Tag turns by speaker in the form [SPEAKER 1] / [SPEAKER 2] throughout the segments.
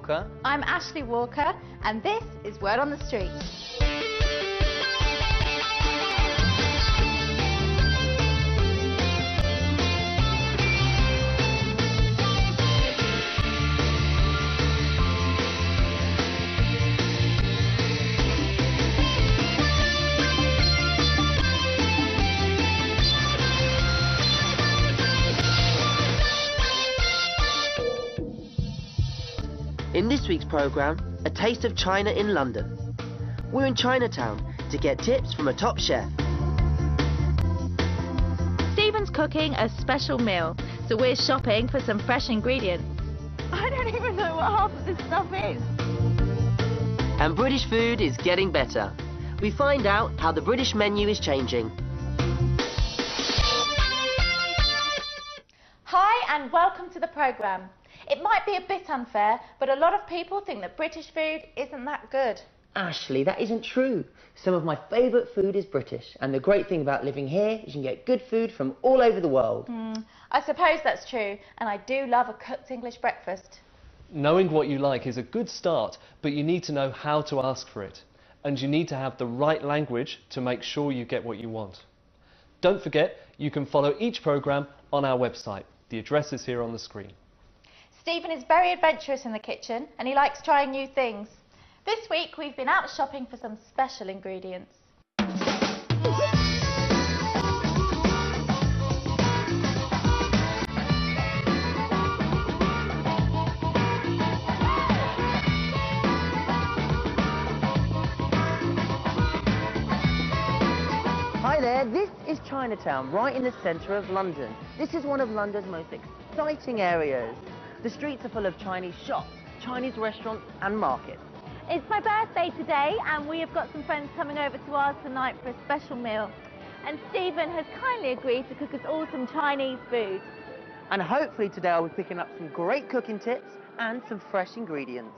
[SPEAKER 1] Walker.
[SPEAKER 2] I'm Ashley Walker, and this is Word on the Street.
[SPEAKER 3] In this week's programme, a taste of China in London. We're in Chinatown to get tips from a top chef.
[SPEAKER 2] Stephen's cooking a special meal, so we're shopping for some fresh ingredients. I don't even know what half of this stuff is.
[SPEAKER 3] And British food is getting better. We find out how the British menu is changing.
[SPEAKER 2] Hi and welcome to the programme. It might be a bit unfair, but a lot of people think that British food isn't that good.
[SPEAKER 3] Ashley, that isn't true. Some of my favourite food is British, and the great thing about living here is you can get good food from all over the world.
[SPEAKER 2] I suppose that's true, and I do love a cooked English breakfast.
[SPEAKER 4] Knowing what you like is a good start, but you need to know how to ask for it. And you need to have the right language to make sure you get what you want. Don't forget, you can follow each programme on our website. The address is here on the screen.
[SPEAKER 2] Stephen is very adventurous in the kitchen and he likes trying new things. This week we've been out shopping for some special ingredients.
[SPEAKER 3] Hi there, this is Chinatown, right in the centre of London. This is one of London's most exciting areas. The streets are full of Chinese shops, Chinese restaurants and markets.
[SPEAKER 2] It's my birthday today and we have got some friends coming over to ours tonight for a special meal. And Stephen has kindly agreed to cook us all some Chinese food.
[SPEAKER 3] And hopefully today I'll be picking up some great cooking tips and some fresh ingredients.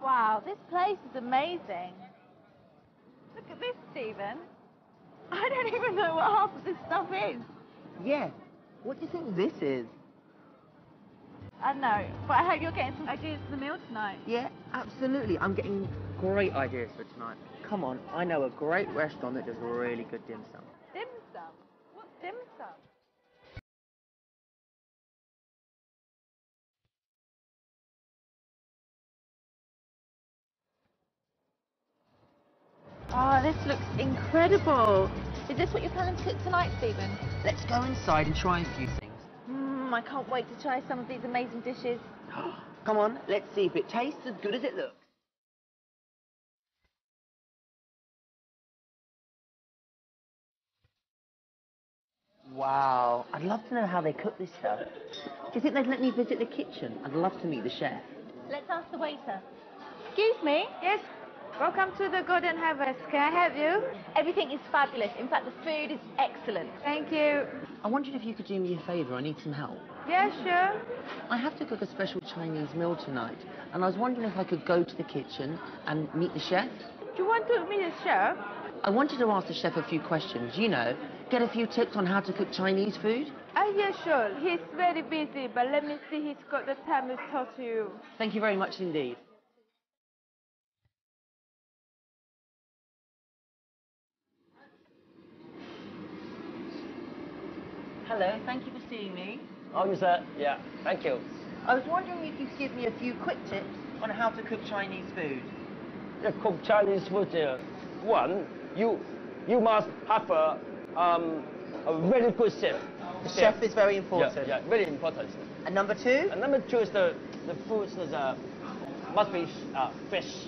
[SPEAKER 2] Wow, this place is amazing. Look at this, Stephen. I don't even know what half of this stuff is.
[SPEAKER 3] Yeah, what do you think this is?
[SPEAKER 2] I don't know, but I hope you're getting some ideas for the meal tonight.
[SPEAKER 3] Yeah, absolutely. I'm getting great ideas for tonight. Come on, I know a great restaurant that does really good dim sum.
[SPEAKER 2] Dim sum? What's dim sum? Oh, this looks incredible. Is this what you're planning to cook tonight, Stephen?
[SPEAKER 3] Let's go inside and try a few things.
[SPEAKER 2] I can't wait to try some of these amazing dishes.
[SPEAKER 3] Come on, let's see if it tastes as good as it looks. Wow, I'd love to know how they cook this stuff. Do you think they'd let me visit the kitchen? I'd love to meet the chef.
[SPEAKER 2] Let's ask the waiter. Excuse me?
[SPEAKER 5] Yes, welcome to the Golden Harvest. Can I help you?
[SPEAKER 2] Everything is fabulous. In fact, the food is excellent.
[SPEAKER 5] Thank you.
[SPEAKER 3] I wondered if you could do me a favour. I need some help.
[SPEAKER 5] Yeah, sure.
[SPEAKER 3] I have to cook a special Chinese meal tonight, and I was wondering if I could go to the kitchen and meet the chef.
[SPEAKER 5] Do you want to meet the chef?
[SPEAKER 3] I wanted to ask the chef a few questions, you know, get a few tips on how to cook Chinese food.
[SPEAKER 5] Yeah, sure. He's very busy, but let me see he's got the time to talk to you.
[SPEAKER 3] Thank you very much indeed. Hello, thank you for seeing me.
[SPEAKER 6] Oh, sir. Yeah, thank you.
[SPEAKER 3] I was wondering if you could give me a few quick tips on how to cook Chinese food.
[SPEAKER 6] To cook Chinese food, one, you must have a very good chef.
[SPEAKER 3] The chef is very important.
[SPEAKER 6] Yeah, very important.
[SPEAKER 3] And number two?
[SPEAKER 6] And number two is the food must be fresh.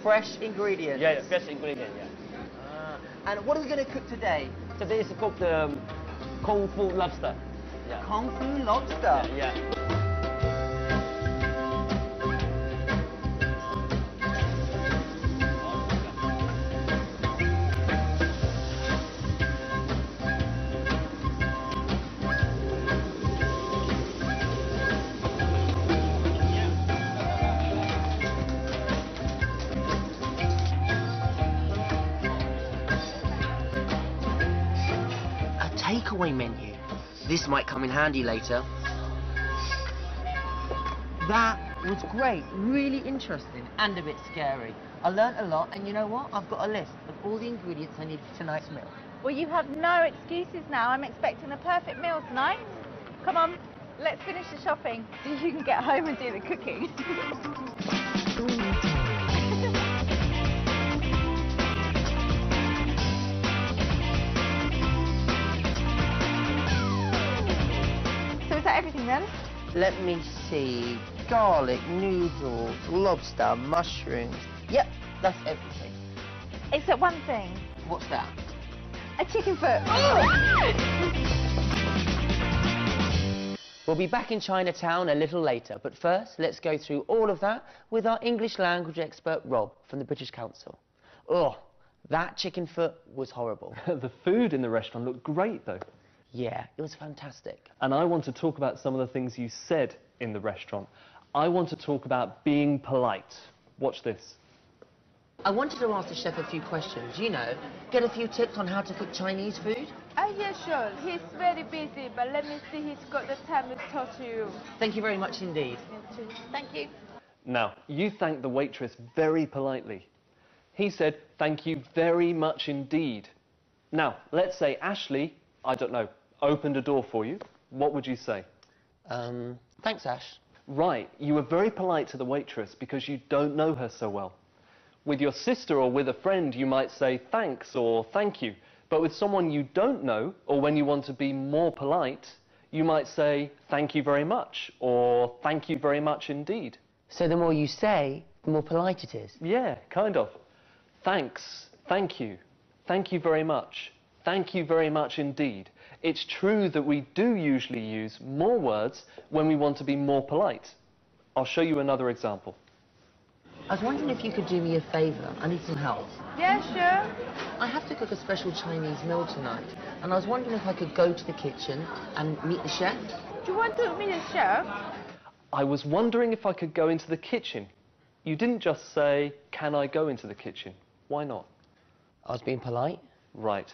[SPEAKER 3] Fresh ingredients.
[SPEAKER 6] Yeah, fresh ingredient. Yeah.
[SPEAKER 3] And what are we going to cook today?
[SPEAKER 6] Today is cooked Kung Fu lobster. Yeah.
[SPEAKER 3] Kung Fu lobster.
[SPEAKER 6] Yeah.
[SPEAKER 3] takeaway menu. This might come in handy later. That was great, really interesting and a bit scary. I learnt a lot, and you know what? I've got a list of all the ingredients I need for tonight's meal.
[SPEAKER 2] Well, you have no excuses now. I'm expecting the perfect meal tonight. Come on, let's finish the shopping so you can get home and do the cooking. So is that everything then?
[SPEAKER 3] Let me see. Garlic, noodles, lobster, mushrooms. Yep, that's everything.
[SPEAKER 2] Except one thing.
[SPEAKER 3] What's that?
[SPEAKER 2] A chicken foot.
[SPEAKER 3] We'll be back in Chinatown a little later, but first, let's go through all of that with our English language expert, Rob, from the British Council. Oh, that chicken foot was horrible.
[SPEAKER 4] The food in the restaurant looked great, though.
[SPEAKER 3] Yeah, it was fantastic.
[SPEAKER 4] And I want to talk about some of the things you said in the restaurant. I want to talk about being polite. Watch this.
[SPEAKER 3] I wanted to ask the chef a few questions, you know, get a few tips on how to cook Chinese food.
[SPEAKER 5] Yeah, sure. He's very busy, but let me see he's got the time to talk to you.
[SPEAKER 3] Thank you very much indeed.
[SPEAKER 2] Thank you.
[SPEAKER 4] Now, you thanked the waitress very politely. He said, thank you very much indeed. Now, let's say Ashley, I don't know, opened a door for you. What would you say?
[SPEAKER 3] Thanks, Ash.
[SPEAKER 4] Right, you were very polite to the waitress because you don't know her so well. With your sister or with a friend, you might say thanks or thank you. But with someone you don't know, or when you want to be more polite, you might say thank you very much or thank you very much indeed.
[SPEAKER 3] So the more you say, the more polite it is?
[SPEAKER 4] Yeah, kind of. Thanks, thank you very much indeed. It's true that we do usually use more words when we want to be more polite. I'll show you another example.
[SPEAKER 3] I was wondering if you could do me a favour. I need some help.
[SPEAKER 5] Yeah, sure.
[SPEAKER 3] I have to cook a special Chinese meal tonight, and I was wondering if I could go to the kitchen and meet the chef.
[SPEAKER 5] Do you want to meet the chef?
[SPEAKER 4] I was wondering if I could go into the kitchen. You didn't just say, can I go into the kitchen? Why not?
[SPEAKER 3] I was being polite.
[SPEAKER 4] Right.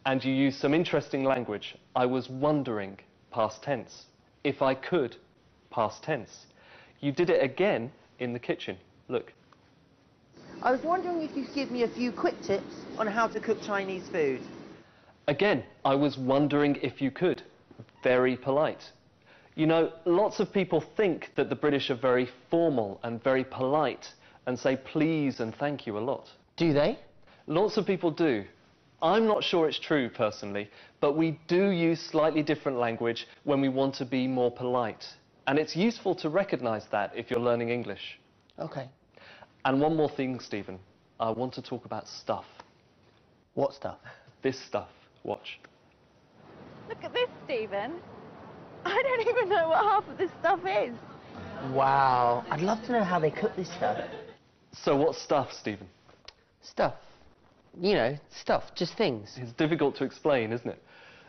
[SPEAKER 4] And you used some interesting language. I was wondering, past tense. If I could, past tense. You did it again in the kitchen. Look.
[SPEAKER 3] I was wondering if you could give me a few quick tips on how to cook Chinese food.
[SPEAKER 4] Again, I was wondering if you could. Very polite. You know, lots of people think that the British are very formal and very polite and say please and thank you a lot.
[SPEAKER 3] Do they?
[SPEAKER 4] Lots of people do. I'm not sure it's true, personally, but we do use slightly different language when we want to be more polite. And it's useful to recognise that if you're learning English.
[SPEAKER 3] OK.
[SPEAKER 4] And one more thing, Stephen. I want to talk about stuff.
[SPEAKER 3] What stuff?
[SPEAKER 4] This stuff. Watch.
[SPEAKER 2] Look at this, Stephen. I don't even know what half of this stuff is.
[SPEAKER 3] Wow. I'd love to know how they cook this stuff.
[SPEAKER 4] So what's stuff, Stephen?
[SPEAKER 3] Stuff. You know, stuff, just things.
[SPEAKER 4] It's difficult to explain, isn't it?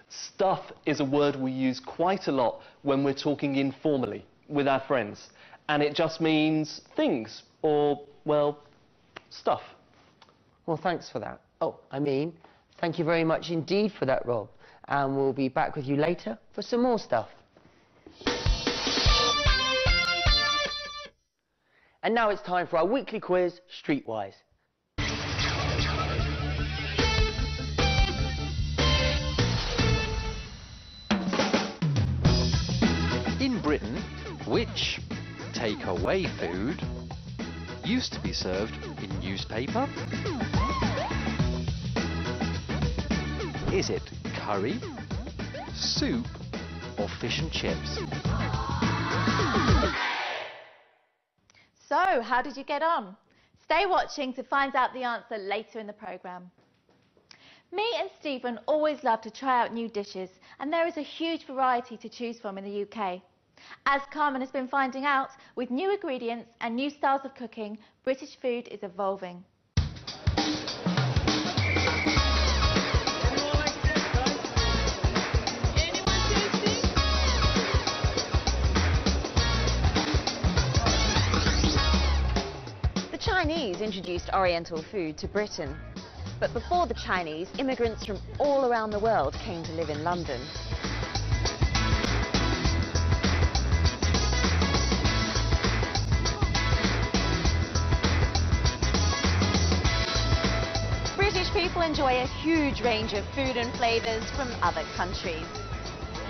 [SPEAKER 4] Stuff is a word we use quite a lot when we're talking informally with our friends. And it just means things, or, well, stuff.
[SPEAKER 3] Well, thanks for that. Oh, I mean, thank you very much indeed for that, Rob. And we'll be back with you later for some more stuff. And now it's time for our weekly quiz, Streetwise.
[SPEAKER 1] In Britain, which takeaway food used to be served in newspaper? Is it curry, soup, or fish and chips?
[SPEAKER 2] So, how did you get on? Stay watching to find out the answer later in the programme. Me and Stephen always love to try out new dishes, and there is a huge variety to choose from in the UK. As Carmen has been finding out, with new ingredients and new styles of cooking, British food is evolving.
[SPEAKER 7] The Chinese introduced Oriental food to Britain. But before the Chinese, immigrants from all around the world came to live in London. British people enjoy a huge range of food and flavours from other countries.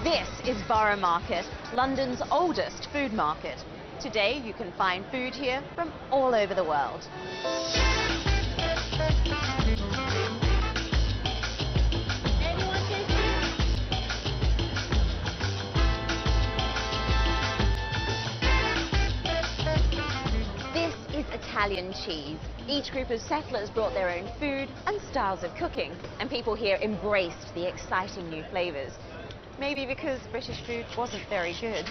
[SPEAKER 7] This is Borough Market, London's oldest food market. Today you can find food here from all over the world. This is Italian cheese. Each group of settlers brought their own food and styles of cooking, and people here embraced the exciting new flavours. Maybe because British food wasn't very good.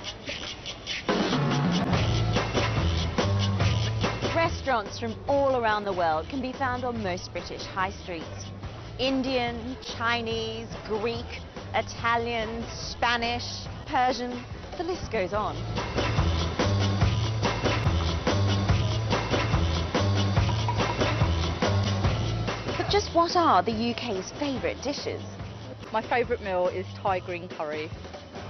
[SPEAKER 7] Restaurants from all around the world can be found on most British high streets. Indian, Chinese, Greek, Italian, Spanish, Persian, the list goes on. But just what are the UK's favourite dishes?
[SPEAKER 8] My favourite meal is Thai green curry.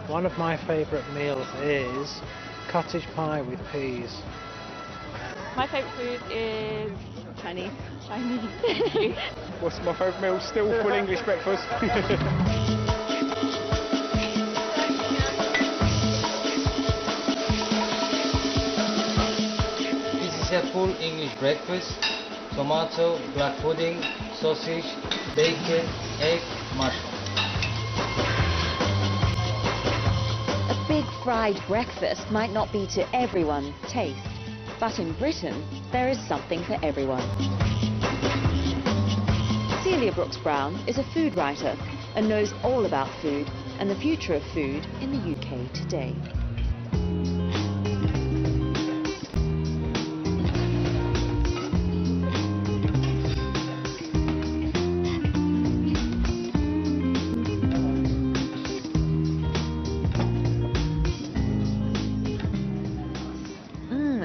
[SPEAKER 9] One of my favourite meals is cottage pie with peas.
[SPEAKER 8] My favourite food is Chinese.
[SPEAKER 10] What's my favourite meal? Still full English breakfast.
[SPEAKER 11] This is a full English breakfast. Tomato, black pudding, sausage, bacon, egg, mushroom.
[SPEAKER 7] A big fried breakfast might not be to everyone's taste, but in Britain, there is something for everyone. Celia Brooks-Brown is a food writer and knows all about food and the future of food in the UK today.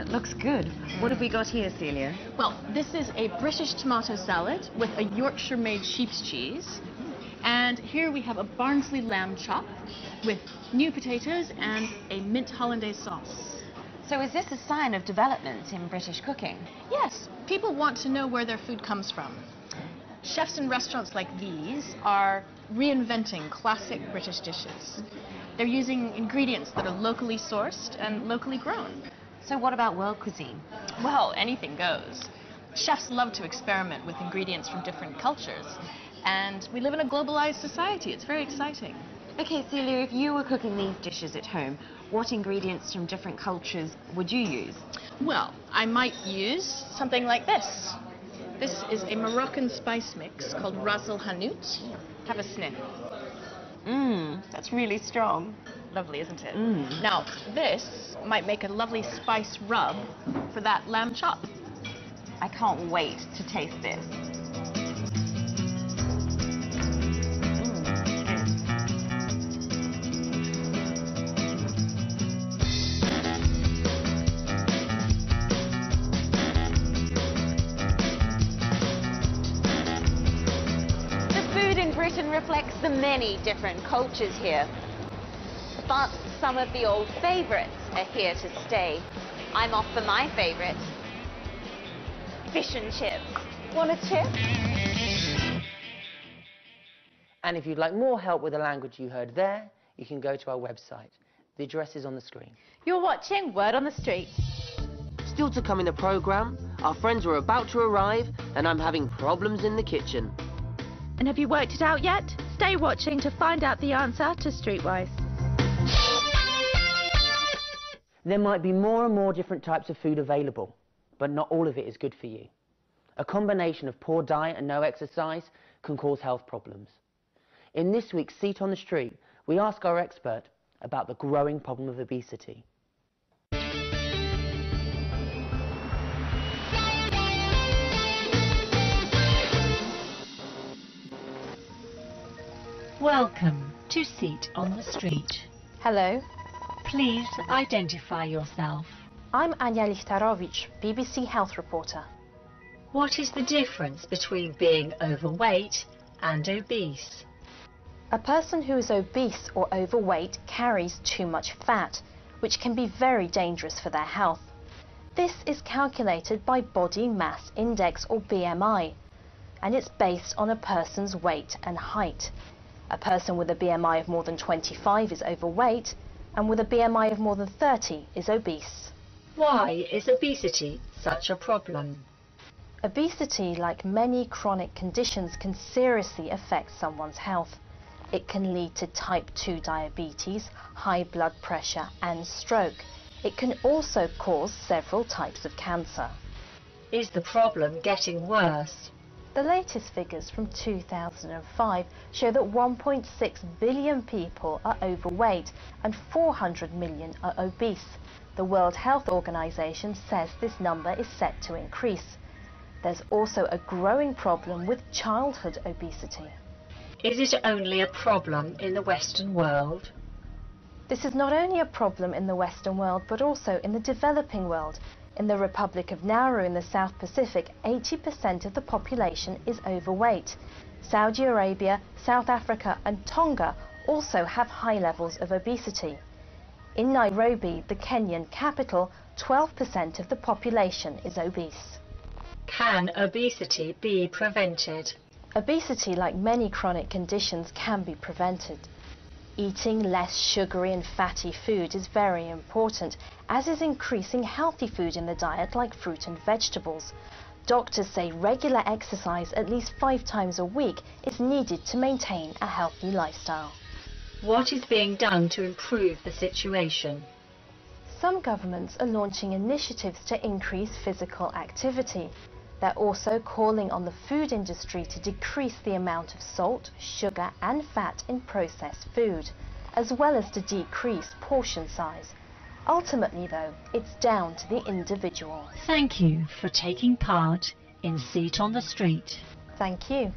[SPEAKER 7] Looks good. What have we got here, Celia?
[SPEAKER 12] Well, this is a British tomato salad with a Yorkshire-made sheep's cheese. And here we have a Barnsley lamb chop with new potatoes and a mint hollandaise sauce.
[SPEAKER 7] So is this a sign of development in British cooking?
[SPEAKER 12] Yes, people want to know where their food comes from. Chefs in restaurants like these are reinventing classic British dishes. They're using ingredients that are locally sourced and locally grown.
[SPEAKER 7] So what about world cuisine?
[SPEAKER 12] Well, anything goes. Chefs love to experiment with ingredients from different cultures. And we live in a globalized society. It's very exciting.
[SPEAKER 7] Okay, Celia, if you were cooking these dishes at home, what ingredients from different cultures would you use?
[SPEAKER 12] Well, I might use something like this. This is a Moroccan spice mix called ras el hanout. Have a sniff.
[SPEAKER 7] That's really strong.
[SPEAKER 12] Lovely, isn't it? Now, this might make a lovely spice rub for that lamb chop.
[SPEAKER 7] I can't wait to taste this. The food in Britain reflects the many different cultures here. But some of the old favourites are here to stay. I'm off for my favourite, fish and chips. Want a chip?
[SPEAKER 3] And if you'd like more help with the language you heard there, you can go to our website. The address is on the screen.
[SPEAKER 2] You're watching Word on the Street.
[SPEAKER 3] Still to come in the programme, our friends are about to arrive and I'm having problems in the kitchen.
[SPEAKER 2] And have you worked it out yet? Stay watching to find out the answer to Streetwise.
[SPEAKER 3] There might be more and more different types of food available, but not all of it is good for you. A combination of poor diet and no exercise can cause health problems. In this week's Seat on the Street, we ask our expert about the growing problem of obesity.
[SPEAKER 13] Welcome to Seat on the Street.
[SPEAKER 14] Hello.
[SPEAKER 13] Please identify yourself.
[SPEAKER 14] I'm Anya Lichtarowicz, BBC health reporter.
[SPEAKER 13] What is the difference between being overweight and obese?
[SPEAKER 14] A person who is obese or overweight carries too much fat, which can be very dangerous for their health. This is calculated by body mass index or BMI, and it's based on a person's weight and height. A person with a BMI of more than 25 is overweight, and with a BMI of more than 30 is obese.
[SPEAKER 13] Why is obesity such a problem?
[SPEAKER 14] Obesity, like many chronic conditions, can seriously affect someone's health. It can lead to type 2 diabetes, high blood pressure and stroke. It can also cause several types of cancer.
[SPEAKER 13] Is the problem getting worse?
[SPEAKER 14] The latest figures from 2005 show that 1.6 billion people are overweight and 400 million are obese. The World Health Organization says this number is set to increase. There's also a growing problem with childhood obesity.
[SPEAKER 13] Is it only a problem in the Western world?
[SPEAKER 14] This is not only a problem in the Western world, but also in the developing world. In the Republic of Nauru in the South Pacific, 80% of the population is overweight. Saudi Arabia, South Africa and Tonga also have high levels of obesity. In Nairobi, the Kenyan capital, 12% of the population is obese.
[SPEAKER 13] Can obesity be prevented?
[SPEAKER 14] Obesity, like many chronic conditions, can be prevented. Eating less sugary and fatty food is very important, as is increasing healthy food in the diet like fruit and vegetables. Doctors say regular exercise at least 5 times a week is needed to maintain a healthy lifestyle.
[SPEAKER 13] What is being done to improve the situation?
[SPEAKER 14] Some governments are launching initiatives to increase physical activity. They're also calling on the food industry to decrease the amount of salt, sugar and fat in processed food, as well as to decrease portion size. Ultimately, though, it's down to the individual.
[SPEAKER 13] Thank you for taking part in Seat on the Street.
[SPEAKER 14] Thank you.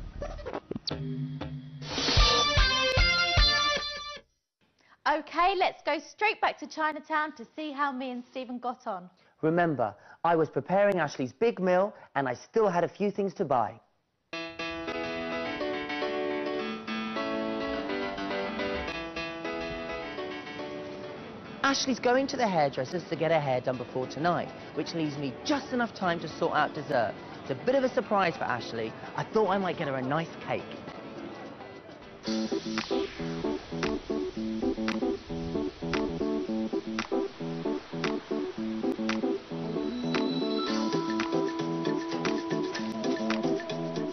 [SPEAKER 2] OK, let's go straight back to Chinatown to see how me and Stephen got on.
[SPEAKER 3] Remember, I was preparing Ashley's big meal and I still had a few things to buy. Ashley's going to the hairdresser's to get her hair done before tonight, which leaves me just enough time to sort out dessert. It's a bit of a surprise for Ashley. I thought I might get her a nice cake.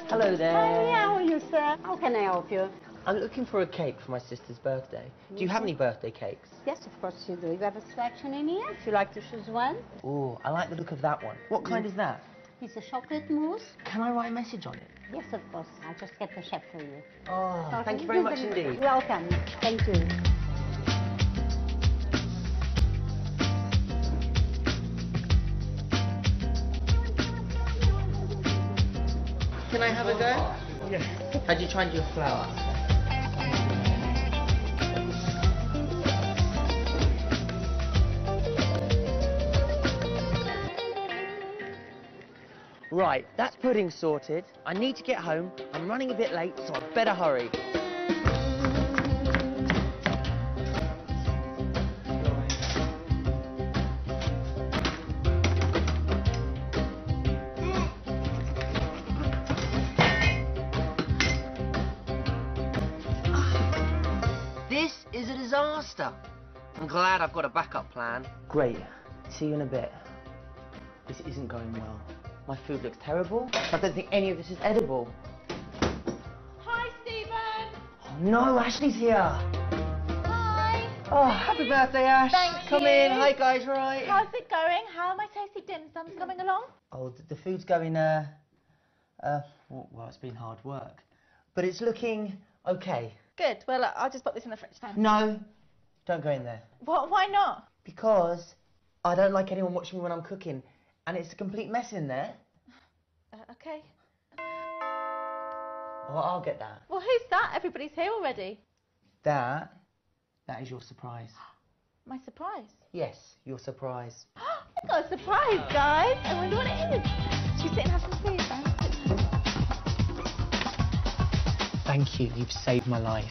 [SPEAKER 3] Hello there.
[SPEAKER 15] Hi, how are you, sir? How can I help you?
[SPEAKER 3] I'm looking for a cake for my sister's birthday. Do you have any birthday cakes?
[SPEAKER 15] Yes, of course you do. You have a selection in here. If you like to choose one.
[SPEAKER 3] Ooh, I like the look of that one. What kind is that?
[SPEAKER 15] It's a chocolate mousse.
[SPEAKER 3] Can I write a message on it?
[SPEAKER 15] Yes, of course. I'll just get the chef for you.
[SPEAKER 3] Oh,
[SPEAKER 15] Okay.
[SPEAKER 3] thank you very much indeed.
[SPEAKER 15] Welcome. Thank you.
[SPEAKER 3] Can I have a go?
[SPEAKER 10] Yeah.
[SPEAKER 3] How'd you try and do a flower? Right, that's pudding sorted. I need to get home. I'm running a bit late, so I better hurry. This is a disaster. I'm glad I've got a backup plan. Great. See you in a bit. This isn't going well. My food looks terrible. I don't think any of this is edible.
[SPEAKER 2] Hi, Stephen.
[SPEAKER 3] Oh no, Ashley's here.
[SPEAKER 2] Hi.
[SPEAKER 3] Oh, happy birthday, Ash.
[SPEAKER 2] Thank
[SPEAKER 3] Come
[SPEAKER 2] you.
[SPEAKER 3] in. Hi, guys. All right?
[SPEAKER 2] How's it going? How are my tasty dim sums coming along?
[SPEAKER 3] Oh, the food's going, well, it's been hard work. But it's looking okay.
[SPEAKER 2] Good. Well, I'll just put this in the fridge then.
[SPEAKER 3] No, don't go in there.
[SPEAKER 2] What? Why not?
[SPEAKER 3] Because I don't like anyone watching me when I'm cooking. And it's a complete mess in there.
[SPEAKER 2] OK.
[SPEAKER 3] Well, I'll get that.
[SPEAKER 2] Well, who's that? Everybody's here already.
[SPEAKER 3] That is your surprise.
[SPEAKER 2] My surprise?
[SPEAKER 3] Yes, your surprise.
[SPEAKER 2] I got a surprise, guys. I wonder what it is. Should we sit and have some food then?
[SPEAKER 3] Thank you, you've saved my life.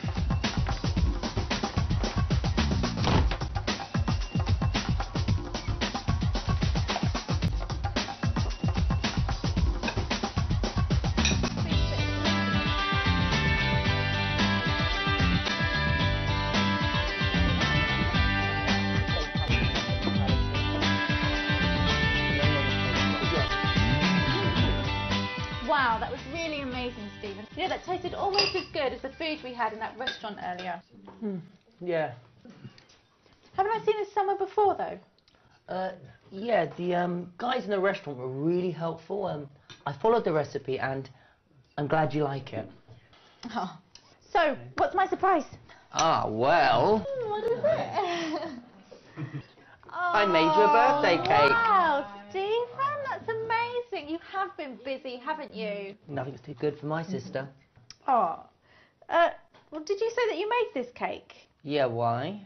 [SPEAKER 2] Wow, that was really amazing, Stephen. You know, that tasted almost as good as the food we had in that restaurant earlier.
[SPEAKER 3] Yeah.
[SPEAKER 2] Haven't I seen this somewhere before, though?
[SPEAKER 3] Yeah, the guys in the restaurant were really helpful. I followed the recipe and I'm glad you like it.
[SPEAKER 2] Oh. So, what's my surprise?
[SPEAKER 3] Ah, well...
[SPEAKER 2] What is it?
[SPEAKER 3] I made you a birthday cake.
[SPEAKER 2] Wow, Stephen, that's amazing. You have been busy, haven't you?
[SPEAKER 3] Nothing's too good for my sister.
[SPEAKER 2] Oh. Well, did you say that you made this cake?
[SPEAKER 3] Yeah, why?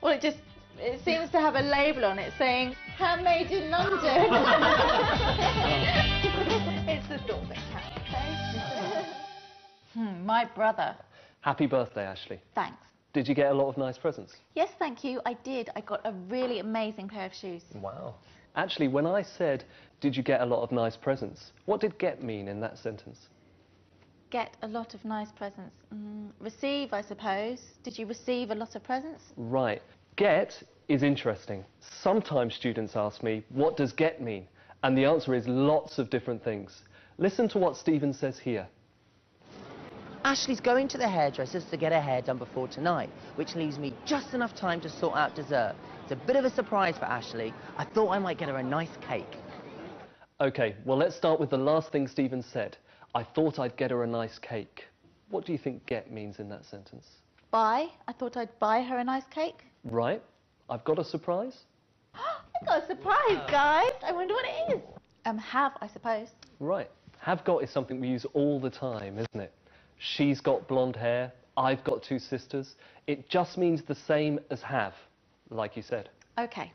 [SPEAKER 2] Well, it seems to have a label on it saying, handmade in London. It's the thought that counts. My brother.
[SPEAKER 4] Happy birthday, Ashley.
[SPEAKER 2] Thanks.
[SPEAKER 4] Did you get a lot of nice presents?
[SPEAKER 2] Yes, thank you, I did. I got a really amazing pair of shoes.
[SPEAKER 4] Wow. Actually, when I said, did you get a lot of nice presents, what did get mean in that sentence?
[SPEAKER 2] Get a lot of nice presents. Receive, I suppose. Did you receive a lot of presents?
[SPEAKER 4] Right. Get is interesting. Sometimes students ask me, what does get mean? And the answer is lots of different things. Listen to what Stephen says here.
[SPEAKER 3] Ashley's going to the hairdresser's to get her hair done before tonight, which leaves me just enough time to sort out dessert. It's a bit of a surprise for Ashley. I thought I might get her a nice cake.
[SPEAKER 4] OK, well, let's start with the last thing Stephen said. I thought I'd get her a nice cake. What do you think get means in that sentence?
[SPEAKER 2] Buy. I thought I'd buy her a nice cake.
[SPEAKER 4] Right. I've got a surprise.
[SPEAKER 2] I got a surprise, guys. I wonder what it is. Have, I suppose.
[SPEAKER 4] Right. Have got is something we use all the time, isn't it? She's got blonde hair, I've got two sisters. It just means the same as have, like you said.
[SPEAKER 2] OK.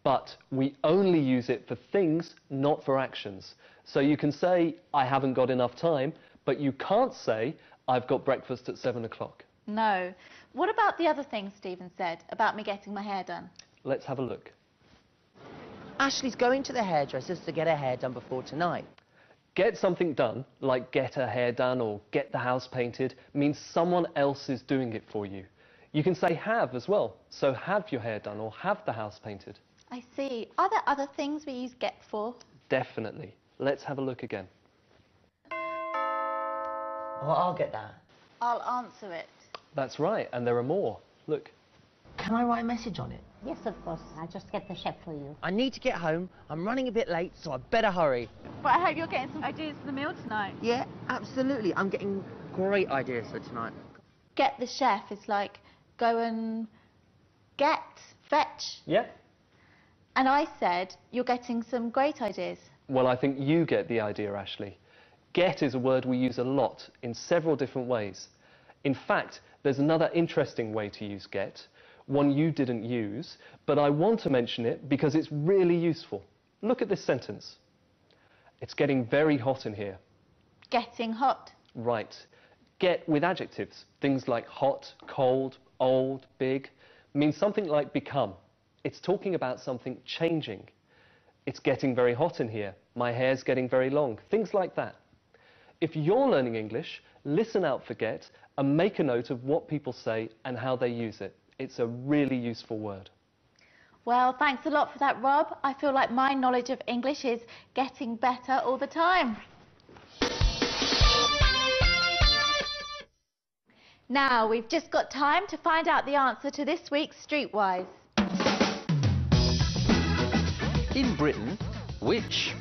[SPEAKER 4] But we only use it for things, not for actions. So you can say, I haven't got enough time, but you can't say, I've got breakfast at 7 o'clock.
[SPEAKER 2] No. What about the other thing Stephen said about me getting my hair done?
[SPEAKER 4] Let's have a look.
[SPEAKER 3] Ashley's going to the hairdresser's to get her hair done before tonight.
[SPEAKER 4] Get something done, like get her hair done or get the house painted, means someone else is doing it for you. You can say have as well, so have your hair done or have the house painted.
[SPEAKER 2] I see. Are there other things we use get for?
[SPEAKER 4] Definitely. Let's have a look again.
[SPEAKER 3] Well, I'll get that.
[SPEAKER 2] I'll answer it.
[SPEAKER 4] That's right, and there are more. Look.
[SPEAKER 3] Can I write a message on it?
[SPEAKER 15] Yes, of course. I'll just get the chef for you.
[SPEAKER 3] I need to get home. I'm running a bit late, so I better hurry.
[SPEAKER 2] But I hope you're getting some ideas for the meal tonight.
[SPEAKER 3] Yeah, absolutely. I'm getting great ideas for tonight.
[SPEAKER 2] Get the chef is like go and fetch.
[SPEAKER 4] Yeah.
[SPEAKER 2] And I said you're getting some great ideas.
[SPEAKER 4] Well, I think you get the idea, Ashley. Get is a word we use a lot in several different ways. In fact, there's another interesting way to use get, one you didn't use, but I want to mention it because it's really useful. Look at this sentence. It's getting very hot in here.
[SPEAKER 2] Getting hot.
[SPEAKER 4] Right. Get with adjectives, things like hot, cold, old, big, means something like become. It's talking about something changing. It's getting very hot in here. My hair's getting very long. Things like that. If you're learning English, listen out for get and make a note of what people say and how they use it. It's a really useful word.
[SPEAKER 2] Well, thanks a lot for that, Rob. I feel like my knowledge of English is getting better all the time. Now, we've just got time to find out the answer to this week's Streetwise.
[SPEAKER 1] In Britain, which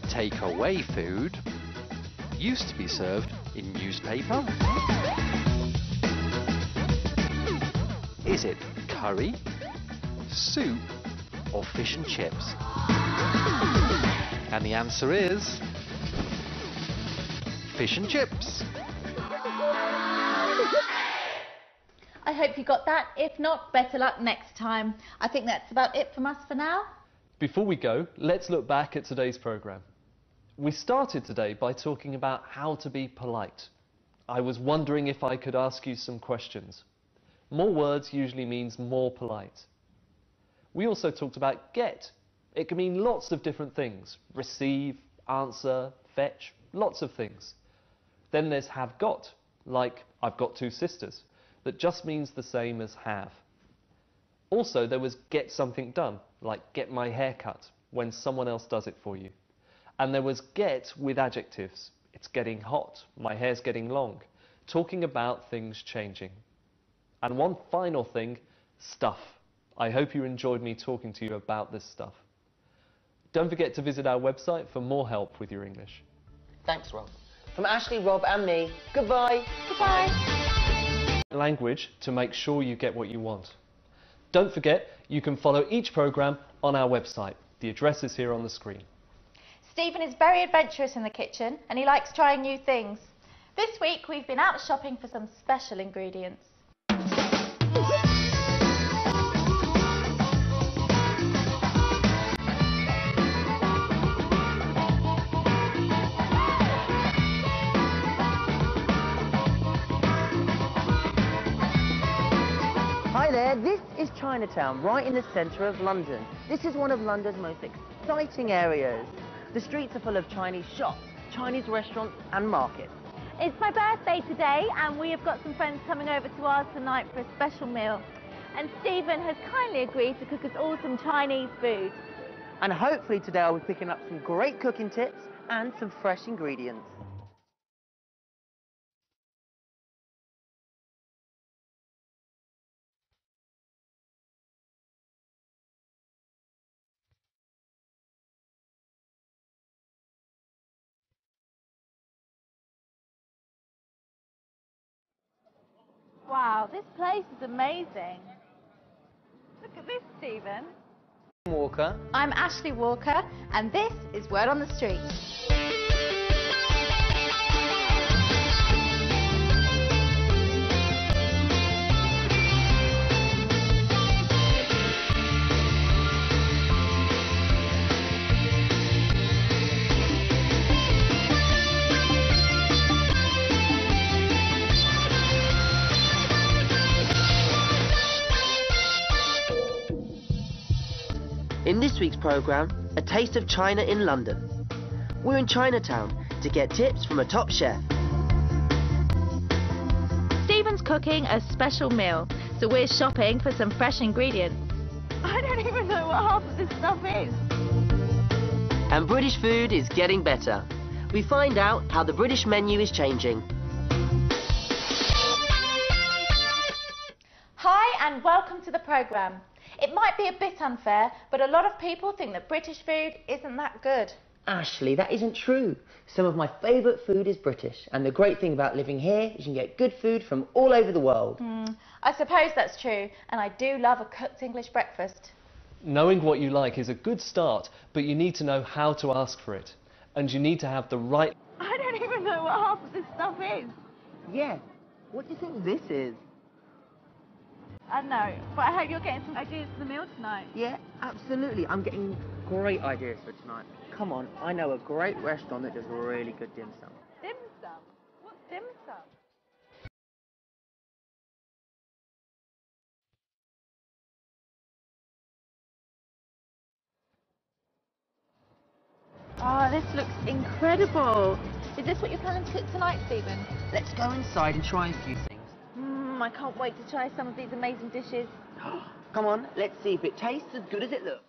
[SPEAKER 1] takeaway food used to be served in newspaper? Is it curry, soup, or fish and chips? And the answer is fish and chips.
[SPEAKER 2] I hope you got that. If not, better luck next time. I think that's about it from us for now.
[SPEAKER 4] Before we go, let's look back at today's programme. We started today by talking about how to be polite. I was wondering if I could ask you some questions. More words usually means more polite. We also talked about get. It can mean lots of different things. Receive, answer, fetch, lots of things. Then there's have got, like I've got two sisters, that just means the same as have. Also there was get something done, like get my hair cut, when someone else does it for you. And there was get with adjectives. It's getting hot, my hair's getting long, talking about things changing. And one final thing, stuff. I hope you enjoyed me talking to you about this stuff. Don't forget to visit our website for more help with your English.
[SPEAKER 3] Thanks, Rob. From Ashley, Rob and me, goodbye.
[SPEAKER 2] Goodbye.
[SPEAKER 4] Language to make sure you get what you want. Don't forget, you can follow each programme on our website. The address is here on the screen.
[SPEAKER 2] Stephen is very adventurous in the kitchen and he likes trying new things. This week we've been out shopping for some special ingredients.
[SPEAKER 3] Hi there, this is Chinatown, right in the centre of London. This is one of London's most exciting areas. The streets are full of Chinese shops, Chinese restaurants and markets.
[SPEAKER 2] It's my birthday today and we have got some friends coming over to ours tonight for a special meal. And Stephen has kindly agreed to cook us all some Chinese food.
[SPEAKER 3] And hopefully today I'll be picking up some great cooking tips and some fresh ingredients.
[SPEAKER 2] Wow, this place is amazing. Look at this, Stephen.
[SPEAKER 3] Walker.
[SPEAKER 2] I'm Ashley Walker and this is Word on the Street.
[SPEAKER 3] In this week's programme, a taste of China in London. We're in Chinatown to get tips from a top chef.
[SPEAKER 2] Stephen's cooking a special meal, so we're shopping for some fresh ingredients. I don't even know what half of this stuff is.
[SPEAKER 3] And British food is getting better. We find out how the British menu is changing.
[SPEAKER 2] Hi and welcome to the programme. It might be a bit unfair, but a lot of people think that British food isn't that good.
[SPEAKER 3] Ashley, that isn't true. Some of my favourite food is British, and the great thing about living here is you can get good food from all over the world.
[SPEAKER 2] I suppose that's true, and I do love a cooked English breakfast.
[SPEAKER 4] Knowing what you like is a good start, but you need to know how to ask for it. And you need to have the right...
[SPEAKER 2] I don't even know what half of this stuff is.
[SPEAKER 3] Yeah, what do you think this is?
[SPEAKER 2] I don't know, but I hope you're getting some ideas for the meal tonight.
[SPEAKER 3] Yeah, absolutely. I'm getting great ideas for tonight. Come on, I know a great restaurant that does really good dim sum.
[SPEAKER 2] Dim sum? What's dim sum? Oh, this looks incredible. Is this what you're planning to cook tonight, Stephen?
[SPEAKER 3] Let's go inside and try a few things.
[SPEAKER 2] I can't wait to try some of these amazing dishes.
[SPEAKER 3] Come on, let's see if it tastes as good as it looks.